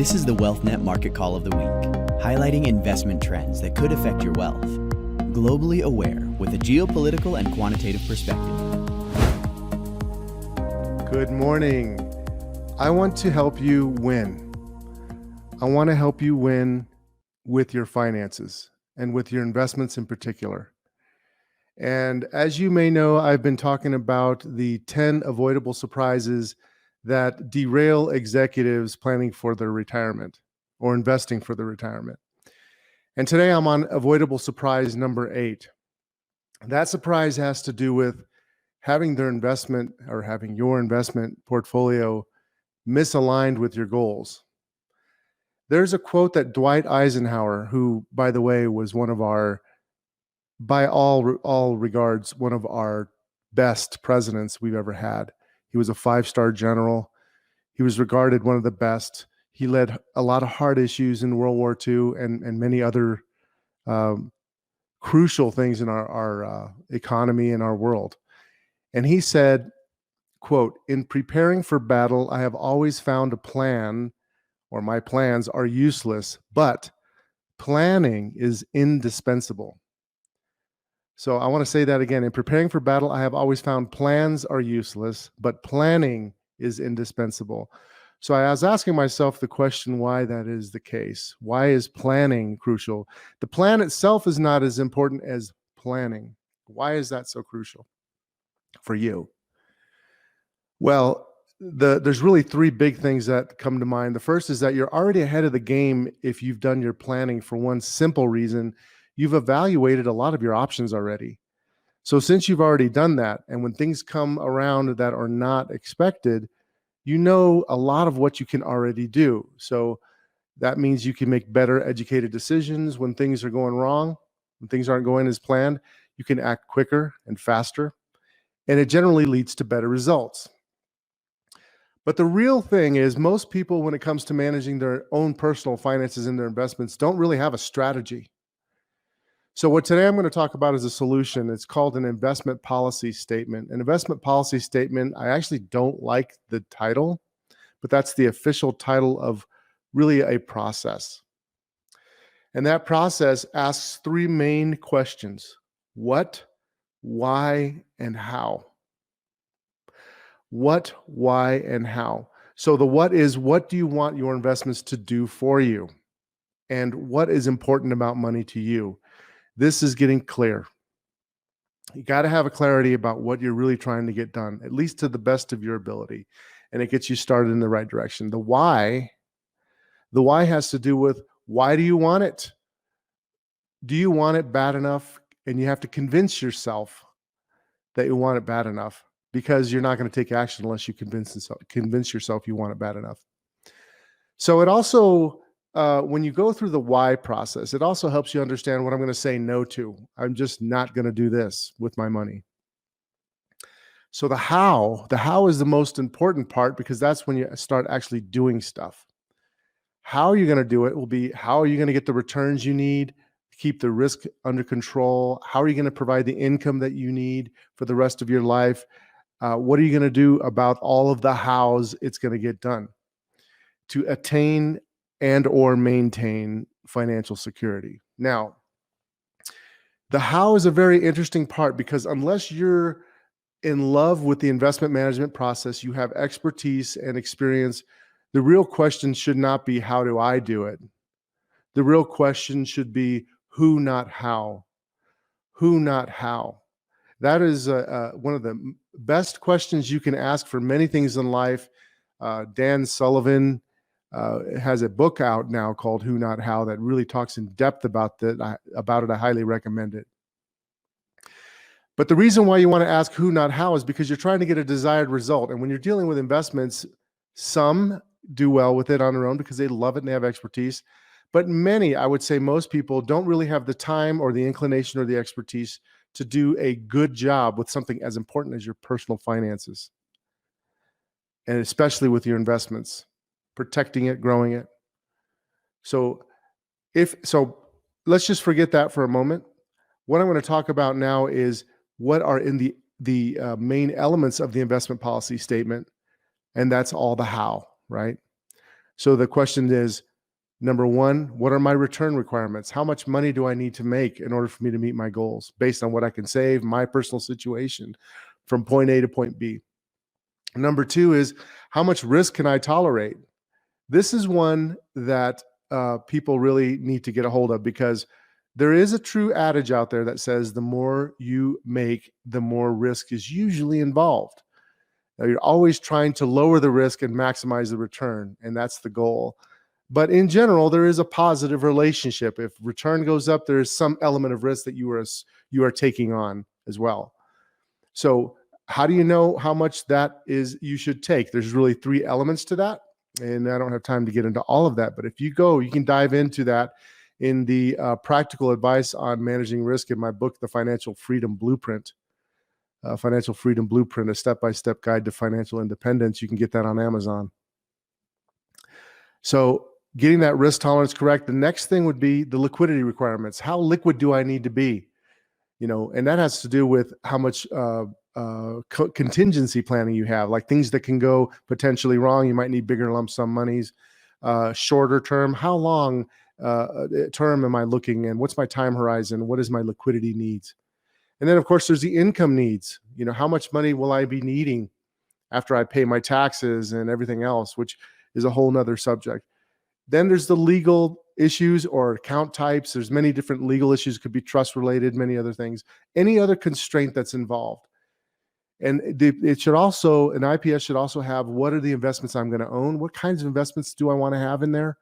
This is the Wealthnet Market Call of the Week, highlighting investment trends that could affect your wealth. Globally aware with a geopolitical and quantitative perspective. Good morning. I want to help you win. I want to help you win with your finances and with your investments in particular. And as you may know, I've been talking about the 10 avoidable surprises that derail executives planning for their retirement or investing for their retirement. And today I'm on avoidable surprise number 8. That surprise has to do with having their investment or having your investment portfolio misaligned with your goals. There's a quote that Dwight Eisenhower, who, by the way, was one of our, by all regards, one of our best presidents we've ever had. He was a 5-star general. He was regarded one of the best. He led a lot of hard issues in World War II and many other crucial things in our economy and our world. And he said, quote, "In preparing for battle, I have always found a plan, or my plans are useless, but planning is indispensable." So I want to say that again. In preparing for battle, I have always found plans are useless, but planning is indispensable. So I was asking myself the question why that is the case. Why is planning crucial? The plan itself is not as important as planning. Why is that so crucial for you? Well, there's really 3 big things that come to mind. The first is that you're already ahead of the game if you've done your planning for one simple reason. You've evaluated a lot of your options already. So since you've already done that, and when things come around that are not expected, you know a lot of what you can already do. So that means you can make better educated decisions when things are going wrong, when things aren't going as planned. You can act quicker and faster, and it generally leads to better results. But the real thing is most people, when it comes to managing their own personal finances and their investments, don't really have a strategy. So what today I'm going to talk about is a solution. It's called an investment policy statement. An investment policy statement, I actually don't like the title, but that's the official title of really a process. And that process asks 3 main questions: what, why, and how. What, why, and how. So the what is, what do you want your investments to do for you? And what is important about money to you? This is getting clear. You got to have a clarity about what you're really trying to get done, at least to the best of your ability. And it gets you started in the right direction. The why has to do with, why do you want it? Do you want it bad enough? And you have to convince yourself that you want it bad enough, because you're not going to take action unless you convince yourself you want it bad enough. So it also, when you go through the why process, it also helps you understand what I'm going to say no to. I'm just not going to do this with my money. So the how is the most important part, because that's when you start actually doing stuff. How you're going to do it will be, how are you going to get the returns you need, keep the risk under control? How are you going to provide the income that you need for the rest of your life? What are you going to do about all of the hows it's going to get done to attain and or maintain financial security? Now, the how is a very interesting part, because unless you're in love with the investment management process, you have expertise and experience, the real question should not be, how do I do it? The real question should be, who, not how. Who, not how. That is one of the best questions you can ask for many things in life. Dan Sullivan has a book out now called Who, Not How that really talks in depth about it. I highly recommend it. But the reason why you want to ask who, not how, is because you're trying to get a desired result. And when you're dealing with investments, some do well with it on their own because they love it and they have expertise. But many, I would say most people, don't really have the time or the inclination or the expertise to do a good job with something as important as your personal finances, and especially with your investments, protecting it, growing it. So let's just forget that for a moment. What I'm going to talk about now is what are in the main elements of the investment policy statement, and that's all the how, right? So the question is, number one, what are my return requirements? How much money do I need to make in order for me to meet my goals based on what I can save, my personal situation from point A to point B? Number two is, how much risk can I tolerate? This is one that people really need to get a hold of, because there is a true adage out there that says the more you make, the more risk is usually involved. Now, you're always trying to lower the risk and maximize the return, and that's the goal. But in general, there is a positive relationship. If return goes up, there is some element of risk that you are taking on as well. So how do you know how much that is you should take? There's really three elements to that, and I don't have time to get into all of that. But if you go, you can dive into that in the practical advice on managing risk in my book, The Financial Freedom Blueprint. Financial Freedom Blueprint, a step-by-step guide to financial independence. You can get that on Amazon. So getting that risk tolerance correct. The next thing would be the liquidity requirements. How liquid do I need to be? And that has to do with how much contingency planning you have, like things that can go potentially wrong. You might need bigger lump sum monies. Shorter term, how long term am I looking, and what's my time horizon? What is my liquidity needs? And then, of course, there's the income needs. How much money will I be needing after I pay my taxes and everything else, which is a whole nother subject. Then there's the legal issues or account types. There's many different legal issues, could be trust related, many other things, any other constraint that's involved. And it should also, an IPS should also have, what are the investments I'm going to own? What kinds of investments do I want to have in there?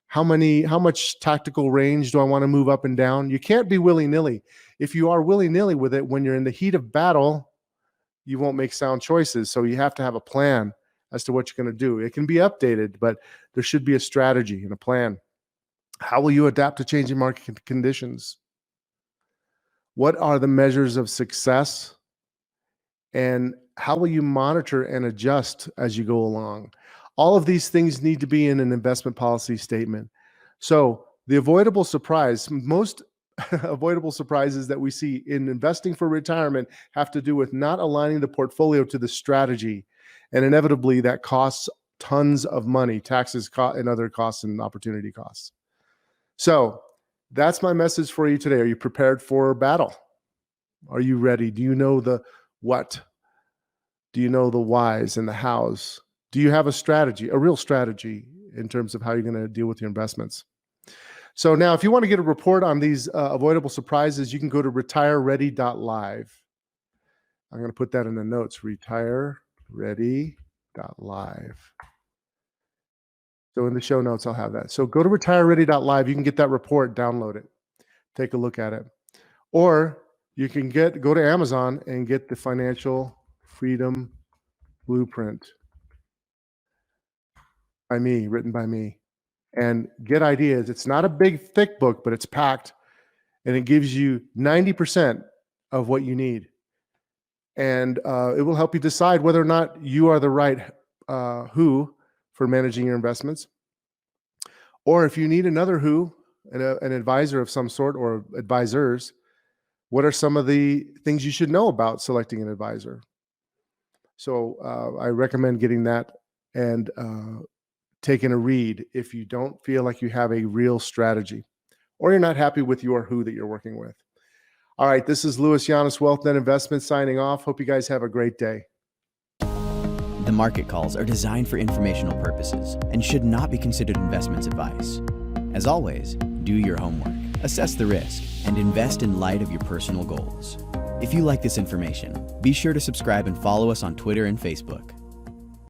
How much tactical range do I want to move up and down? You can't be willy-nilly. If you are willy-nilly with it, when you're in the heat of battle, you won't make sound choices. So you have to have a plan as to what you're going to do. It can be updated, but there should be a strategy and a plan. How will you adapt to changing market conditions? What are the measures of success? And how will you monitor and adjust as you go along? All of these things need to be in an investment policy statement. So the avoidable surprise, most avoidable surprises that we see in investing for retirement have to do with not aligning the portfolio to the strategy. And inevitably that costs tons of money, taxes and other costs and opportunity costs. So that's my message for you today. Are you prepared for battle? Are you ready? Do you know the what? Do you know the whys and the hows? Do you have a strategy, a real strategy in terms of how you're going to deal with your investments? So now, if you want to get a report on these avoidable surprises, you can go to retireready.live. I'm going to put that in the notes, retireready.live. So in the show notes, I'll have that. So go to retireready.live. You can get that report, download it, take a look at it. Or you can go to Amazon and get the Financial Freedom Blueprint by me, written by me, and get ideas. It's not a big, thick book, but it's packed, and it gives you 90% of what you need. And it will help you decide whether or not you are the right who for managing your investments. Or if you need another who, an advisor of some sort or advisors, what are some of the things you should know about selecting an advisor? So I recommend getting that and taking a read if you don't feel like you have a real strategy or you're not happy with your who that you're working with. All right, this is Louis Llanes, WealthNet Investments, signing off. Hope you guys have a great day. The market calls are designed for informational purposes and should not be considered investment advice. As always, do your homework, assess the risk, and invest in light of your personal goals. If you like this information, be sure to subscribe and follow us on Twitter and Facebook.